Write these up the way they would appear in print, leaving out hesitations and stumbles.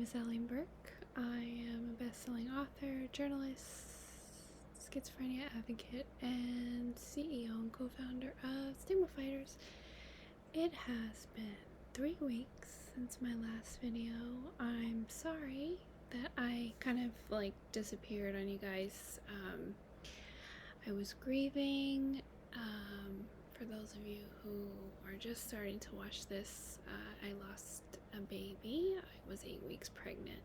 is Allie Burke. I am a best-selling author, journalist, schizophrenia advocate, and CEO and co-founder of Stigma Fighters. It has been 3 weeks since my last video. I'm sorry that I kind of disappeared on you guys. I was grieving. For those of you who are just starting to watch this, I lost a baby. I was 8 weeks pregnant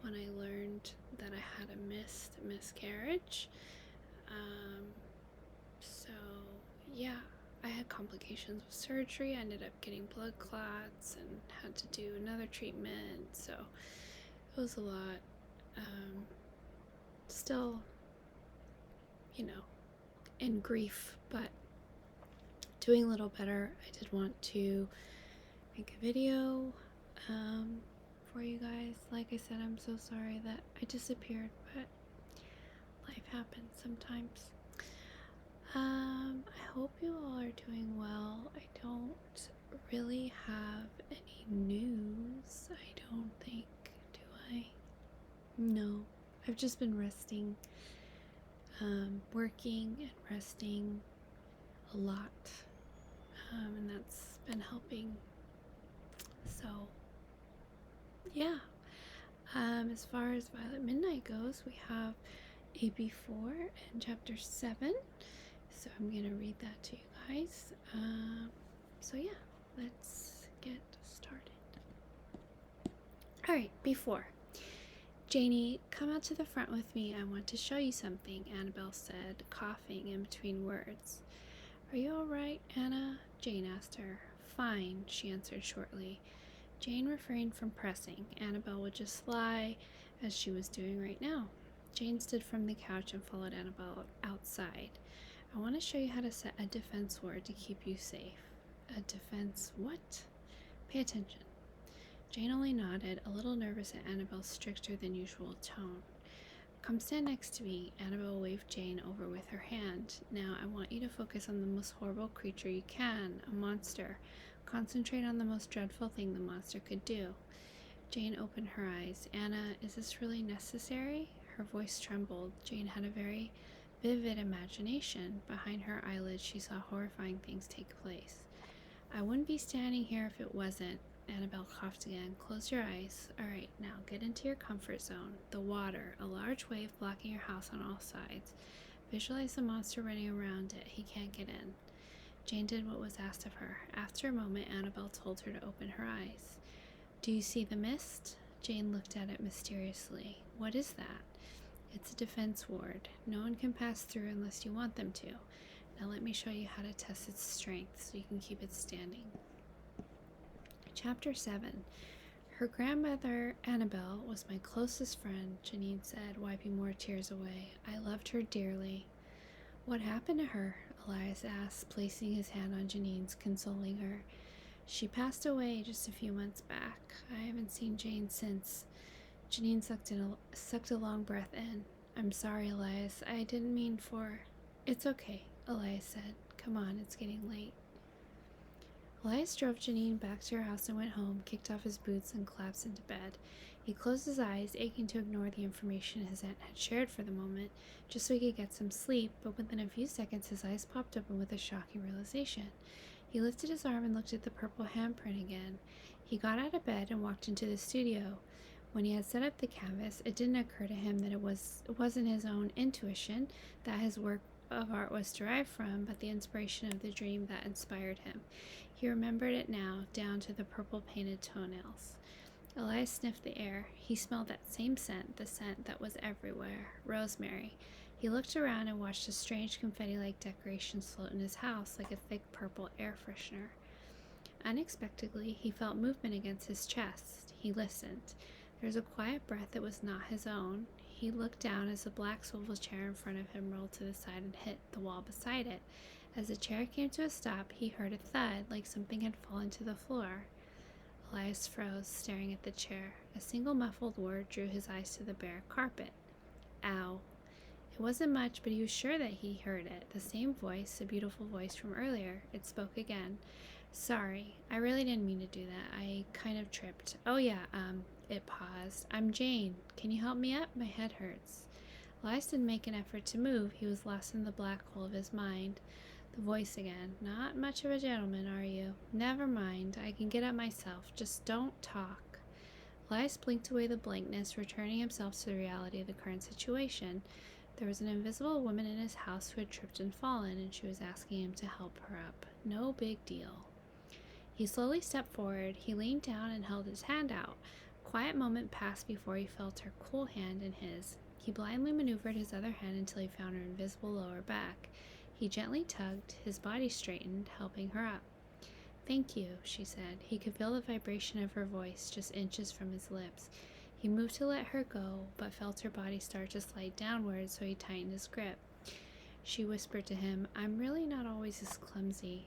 when I learned that I had a miscarriage. So yeah, I had complications with surgery. I ended up getting blood clots and had to do another treatment. So it was a lot. Still, in grief, but doing a little better. I did want to make a video for you guys. Like I said, I'm so sorry that I disappeared, but life happens sometimes. I hope you all are doing well. I don't really have any news, I don't think, do I? No, I've just been resting, working and resting a lot, and that's been helping. So yeah, as far as Violet Midnight goes, we have AB4 and chapter 7, so I'm gonna read that to you guys. So yeah, let's get started. Alright, before. Janie, come out to the front with me. I want to show you something, Annabelle said, coughing in between words. Are you all right, Anna? Jane asked her. Fine, she answered shortly. Jane refrained from pressing. Annabelle would just lie, as she was doing right now. Jane stood from the couch and followed Annabelle outside. I want to show you how to set a defense word to keep you safe. A defense what? Pay attention. Jane only nodded, a little nervous at Annabelle's stricter than usual tone. Come stand next to me. Annabelle waved Jane over with her hand. Now I want you to focus on the most horrible creature you can, a monster. Concentrate on the most dreadful thing the monster could do. Jane opened her eyes. Anna, is this really necessary? Her voice trembled. Jane had a very vivid imagination. Behind her eyelids, she saw horrifying things take place. I wouldn't be standing here if it wasn't. Annabelle coughed again. Close your eyes. All right, now get into your comfort zone. The water, a large wave blocking your house on all sides. Visualize the monster running around it. He can't get in. Jane did what was asked of her. After a moment, Annabelle told her to open her eyes. Do you see the mist? Jane looked at it mysteriously. What is that? It's a defense ward. No one can pass through unless you want them to. Now let me show you how to test its strength so you can keep it standing. Chapter 7. Her grandmother, Annabelle, was my closest friend, Janine said, wiping more tears away. I loved her dearly. What happened to her? Elias asked, placing his hand on Janine's, consoling her. She passed away just a few months back. I haven't seen Jane since. Janine sucked a long breath in. I'm sorry, Elias. I didn't mean for... It's okay, Elias said. Come on, it's getting late. Elias drove Janine back to her house and went home, kicked off his boots, and collapsed into bed. He closed his eyes, aching to ignore the information his aunt had shared for the moment, just so he could get some sleep, but within a few seconds his eyes popped open with a shocking realization. He lifted his arm and looked at the purple handprint again. He got out of bed and walked into the studio. When he had set up the canvas, it didn't occur to him that it wasn't his own intuition that his work of art was derived from, but the inspiration of the dream that inspired him. He remembered it now, down to the purple painted toenails. Elias sniffed the air. He smelled that same scent, the scent that was everywhere, rosemary. He looked around and watched a strange confetti-like decoration float in his house like a thick purple air freshener. Unexpectedly, he felt movement against his chest. He listened. There was a quiet breath that was not his own. He looked down as the black swivel chair in front of him rolled to the side and hit the wall beside it. As the chair came to a stop, he heard a thud, like something had fallen to the floor. Elias froze, staring at the chair. A single muffled word drew his eyes to the bare carpet. Ow. It wasn't much, but he was sure that he heard it. The same voice, the beautiful voice from earlier. It spoke again. Sorry, I really didn't mean to do that. I kind of tripped. Oh, yeah, it paused. I'm Jane. Can you help me up? My head hurts. Elias didn't make an effort to move. He was lost in the black hole of his mind. The voice again. Not much of a gentleman, are you? Never mind. I can get up myself. Just don't talk. Elias blinked away the blankness, returning himself to the reality of the current situation. There was an invisible woman in his house who had tripped and fallen, and she was asking him to help her up. No big deal. He slowly stepped forward. He leaned down and held his hand out. A quiet moment passed before he felt her cool hand in his. He blindly maneuvered his other hand until he found her invisible lower back. He gently tugged. His body straightened, helping her up. Thank you, she said. He could feel the vibration of her voice just inches from his lips. He moved to let her go, but felt her body start to slide downward, so he tightened his grip. She whispered to him, I'm really not always this clumsy.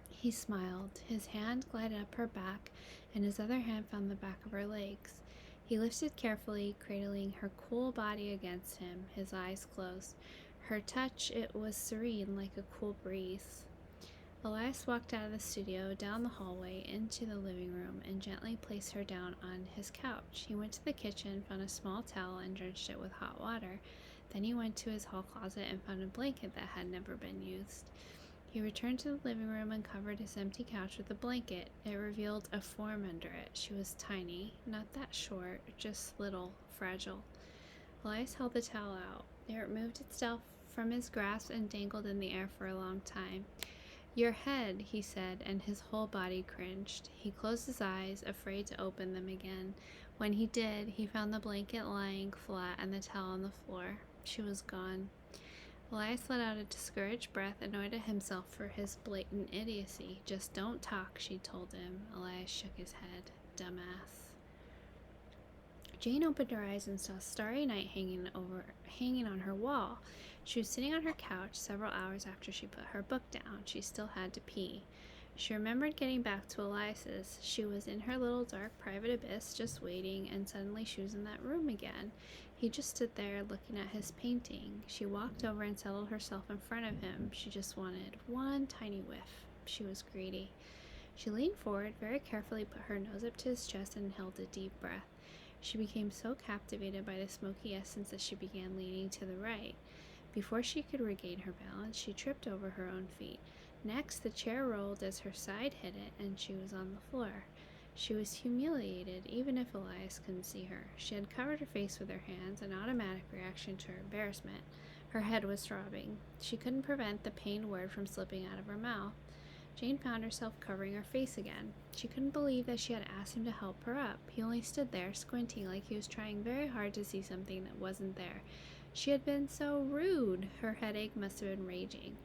He smiled. His hand glided up her back, and his other hand found the back of her legs. He lifted carefully, cradling her cool body against him, his eyes closed. Her touch, it was serene like a cool breeze. Elias walked out of the studio, down the hallway, into the living room, and gently placed her down on his couch. He went to the kitchen, found a small towel, and drenched it with hot water. Then he went to his hall closet and found a blanket that had never been used. He returned to the living room and covered his empty couch with a blanket. It revealed a form under it. She was tiny, not that short, just little, fragile. Elias held the towel out. It removed itself from his grasp and dangled in the air for a long time. Your head, he said, and his whole body cringed. He closed his eyes, afraid to open them again. When he did, he found the blanket lying flat and the towel on the floor. She was gone. Elias let out a discouraged breath, annoyed at himself for his blatant idiocy. Just don't talk, she told him. Elias shook his head. Dumbass. Jane opened her eyes and saw Starry Night hanging on her wall. She was sitting on her couch several hours after she put her book down. She still had to pee. She remembered getting back to Elias's. She was in her little dark private abyss, just waiting, and suddenly she was in that room again. He just stood there looking at his painting. She walked over and settled herself in front of him. She just wanted one tiny whiff. She was greedy. She leaned forward, very carefully put her nose up to his chest, and held a deep breath. She became so captivated by the smoky essence that she began leaning to the right. Before she could regain her balance, she tripped over her own feet. Next, the chair rolled as her side hit it, and she was on the floor. She was humiliated, even if Elias couldn't see her. She had covered her face with her hands, an automatic reaction to her embarrassment. Her head was throbbing. She couldn't prevent the pained word from slipping out of her mouth. Jane found herself covering her face again. She couldn't believe that she had asked him to help her up. He only stood there, squinting like he was trying very hard to see something that wasn't there. She had been so rude. Her headache must have been raging.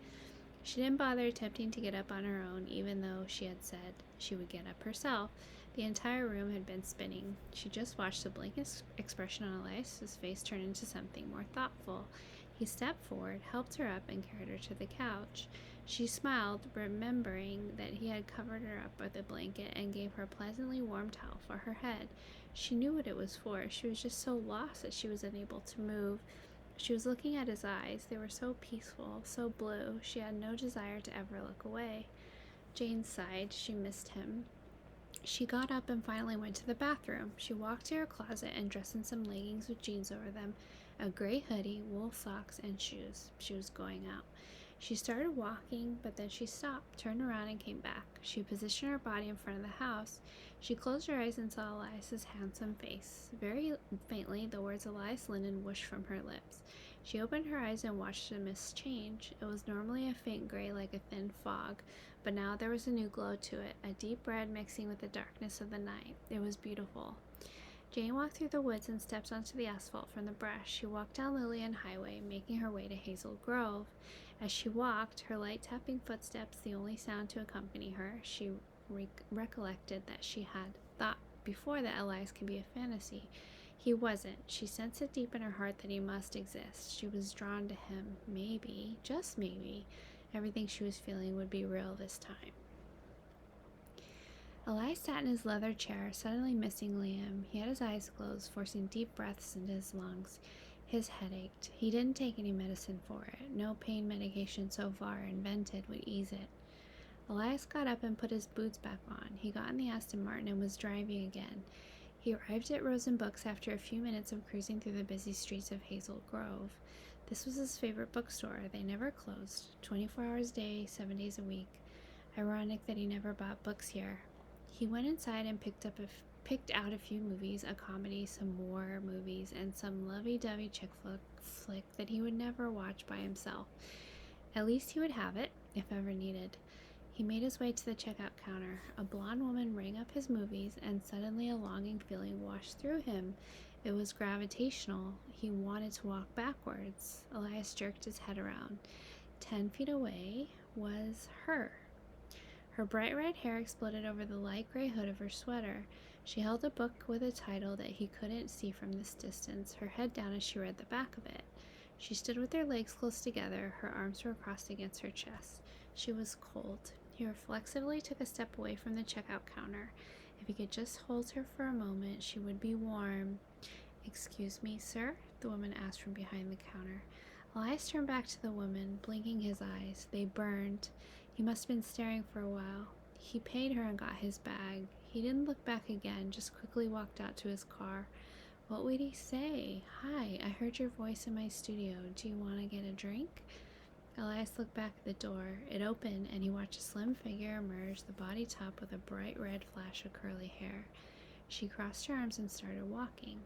She didn't bother attempting to get up on her own, even though she had said she would get up herself. The entire room had been spinning. She just watched the blank expression on Elias's face turn into something more thoughtful. He stepped forward, helped her up, and carried her to the couch. She smiled, remembering that he had covered her up with a blanket, and gave her a pleasantly warm towel for her head. She knew what it was for. She was just so lost that she was unable to move. She was looking at his eyes. They were so peaceful, so blue. She had no desire to ever look away. Jane sighed. She missed him. She got up and finally went to the bathroom. She walked to her closet and dressed in some leggings with jeans over them, a gray hoodie, wool socks, and shoes. She was going out. She started walking, but then she stopped, turned around, and came back. She positioned her body in front of the house. She closed her eyes and saw Elias's handsome face. Very faintly, the words Elias Linden whooshed from her lips. She opened her eyes and watched the mist change. It was normally a faint gray like a thin fog, but now there was a new glow to it, a deep red mixing with the darkness of the night. It was beautiful. Jane walked through the woods and stepped onto the asphalt from the brush. She walked down Lillian Highway, making her way to Hazel Grove. As she walked, her light tapping footsteps the only sound to accompany her, she recollected that she had thought before that Elias could be a fantasy. He wasn't. She sensed it deep in her heart that he must exist. She was drawn to him. Maybe, just maybe, everything she was feeling would be real this time. Elias sat in his leather chair, suddenly missing Liam. He had his eyes closed, forcing deep breaths into his lungs. His head ached. He didn't take any medicine for it. No pain medication so far invented would ease it. Elias got up and put his boots back on. He got in the Aston Martin and was driving again. He arrived at Rose and Books after a few minutes of cruising through the busy streets of Hazel Grove. This was his favorite bookstore. They never closed, 24 hours a day, 7 days a week. Ironic that he never bought books here. He went inside and picked out a few movies, a comedy, some war movies, and some lovey-dovey chick flick that he would never watch by himself. At least he would have it, if ever needed. He made his way to the checkout counter. A blonde woman rang up his movies, and suddenly a longing feeling washed through him. It was gravitational. He wanted to walk backwards. Elias jerked his head around. 10 feet away was her. Her bright red hair exploded over the light gray hood of her sweater. She held a book with a title that he couldn't see from this distance, her head down as she read the back of it. She stood with her legs close together. Her arms were crossed against her chest. She was cold. He reflexively took a step away from the checkout counter. If he could just hold her for a moment, she would be warm. "Excuse me, sir?" the woman asked from behind the counter. Elias turned back to the woman, blinking his eyes. They burned. He must have been staring for a while. He paid her and got his bag. He didn't look back again, just quickly walked out to his car. What would he say? "Hi, I heard your voice in my studio. Do you want to get a drink?" Elias looked back at the door. It opened, and he watched a slim figure emerge, the body topped with a bright red flash of curly hair. She crossed her arms and started walking.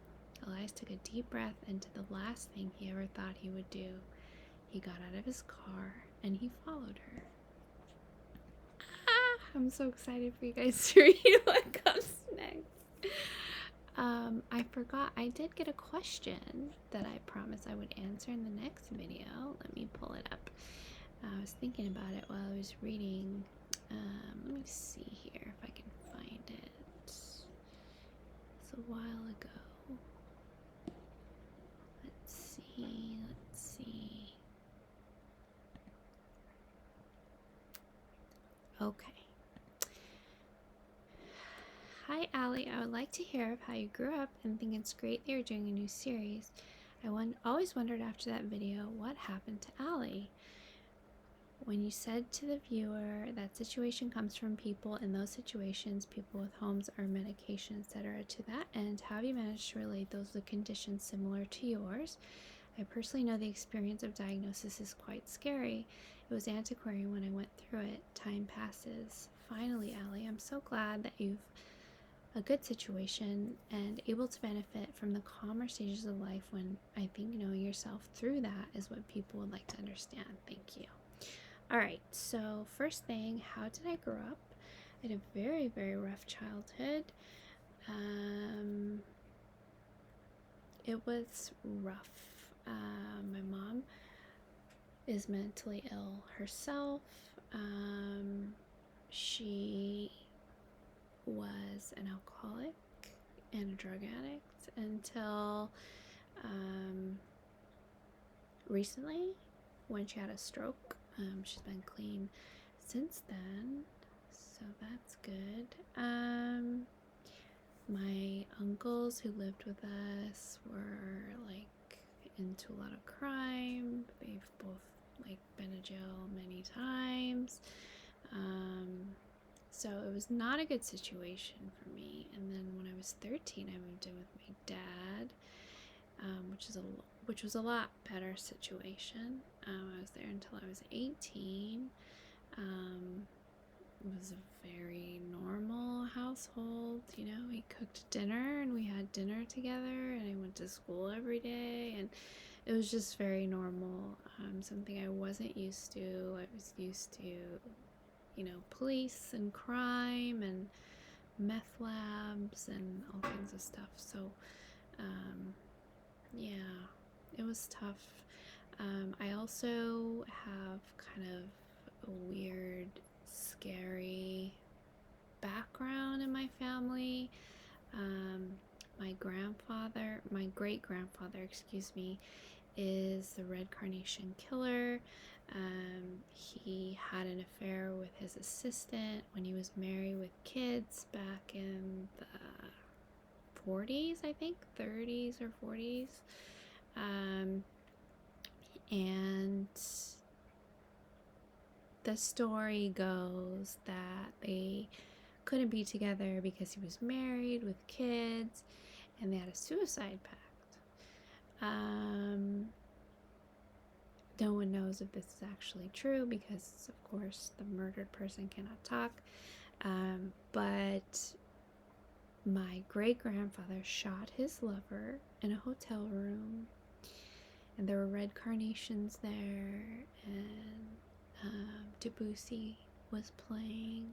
Elias took a deep breath and did the last thing he ever thought he would do. He got out of his car, and he followed her. I'm so excited for you guys to read what comes next. I forgot, I did get a question that I promised I would answer in the next video. Let me pull it up. I was thinking about it while I was reading. Let me see here if I can find it. It's a while ago. Let's see. Okay. "Hi, Allie. I would like to hear of how you grew up and think it's great that you're doing a new series. I always wondered after that video what happened to Allie. When you said to the viewer that situation comes from people in those situations, people with homes or medication, etc. To that end, how have you managed to relate those to conditions similar to yours? I personally know the experience of diagnosis is quite scary. It was antiquarian when I went through it. Time passes. Finally, Allie, I'm so glad that you've a good situation and able to benefit from the calmer stages of life when I think knowing yourself through that is what people would like to understand. Thank you." Alright, so first thing, how did I grow up? I had a very, very rough childhood. It was rough. My mom is mentally ill herself. She was an alcoholic and a drug addict until recently when she had a stroke. She's been clean since then, so that's good. My uncles who lived with us were like into a lot of crime. They've both like been to jail many times. So it was not a good situation for me. And then when I was 13, I moved in with my dad, which was a lot better situation. I was there until I was 18. It was a very normal household. You know, he cooked dinner and we had dinner together, and I went to school every day, and it was just very normal. Something I wasn't used to. I was used to, you know, police and crime and meth labs and all kinds of stuff. So, yeah, it was tough. I also have kind of a weird, scary background in my family. My great-grandfather, is the Red Carnation Killer. He had an affair with his assistant when he was married with kids back in the 40s, I think, 30s or 40s. And the story goes that they couldn't be together because he was married with kids and they had a suicide pact. No one knows if this is actually true because, of course, the murdered person cannot talk. But my great-grandfather shot his lover in a hotel room, and there were red carnations there, and Debussy was playing,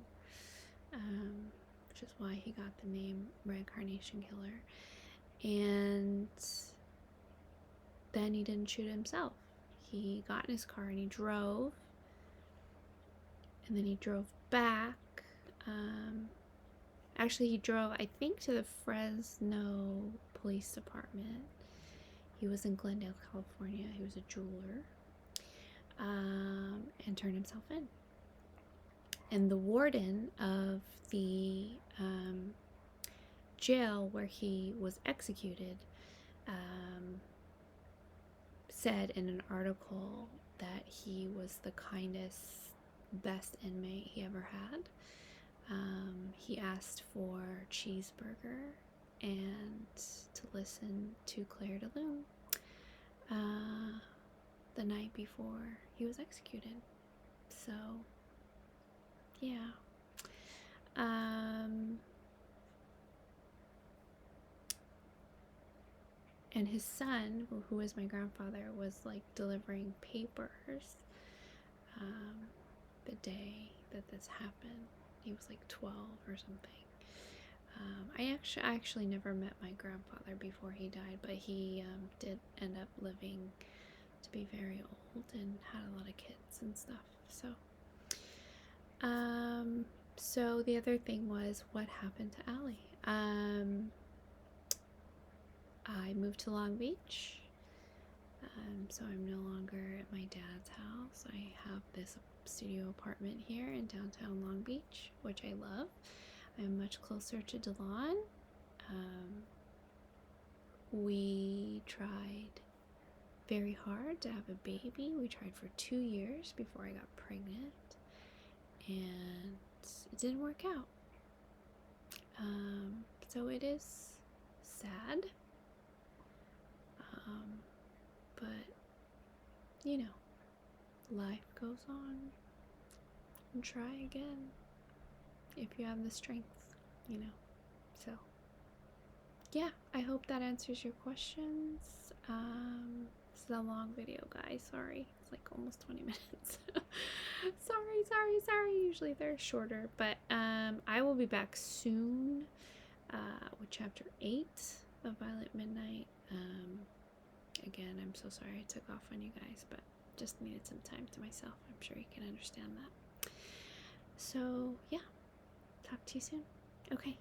which is why he got the name Red Carnation Killer. And then he didn't shoot himself. He got in his car and he drove, and then he drove back. Actually, he drove, I think, to the Fresno Police Department. He was in Glendale, California. He was a jeweler, and turned himself in. And the warden of the jail where he was executed said in an article that he was the kindest, best inmate he ever had. He asked for cheeseburger and to listen to Claire de Lune the night before he was executed. So, yeah. And his son, who was my grandfather, was like delivering papers the day that this happened. He was like 12 or something. I actually never met my grandfather before he died, but he did end up living to be very old and had a lot of kids and stuff. So the other thing was what happened to Allie. I moved to Long Beach, so I'm no longer at my dad's house. I have this studio apartment here in downtown Long Beach, which I love. I'm much closer to Delon. We tried very hard to have a baby. We tried for 2 years before I got pregnant, and it didn't work out. So it is sad, but you know, life goes on, and try again if you have the strength, you know. So yeah, I hope that answers your questions. This is a long video, guys. Sorry, it's like almost 20 minutes. sorry. Usually they're shorter, but I will be back soon with chapter 8 of Violet Midnight. Again, I'm so sorry I took off on you guys, but just needed some time to myself. I'm sure you can understand that. So yeah, talk to you soon. Okay,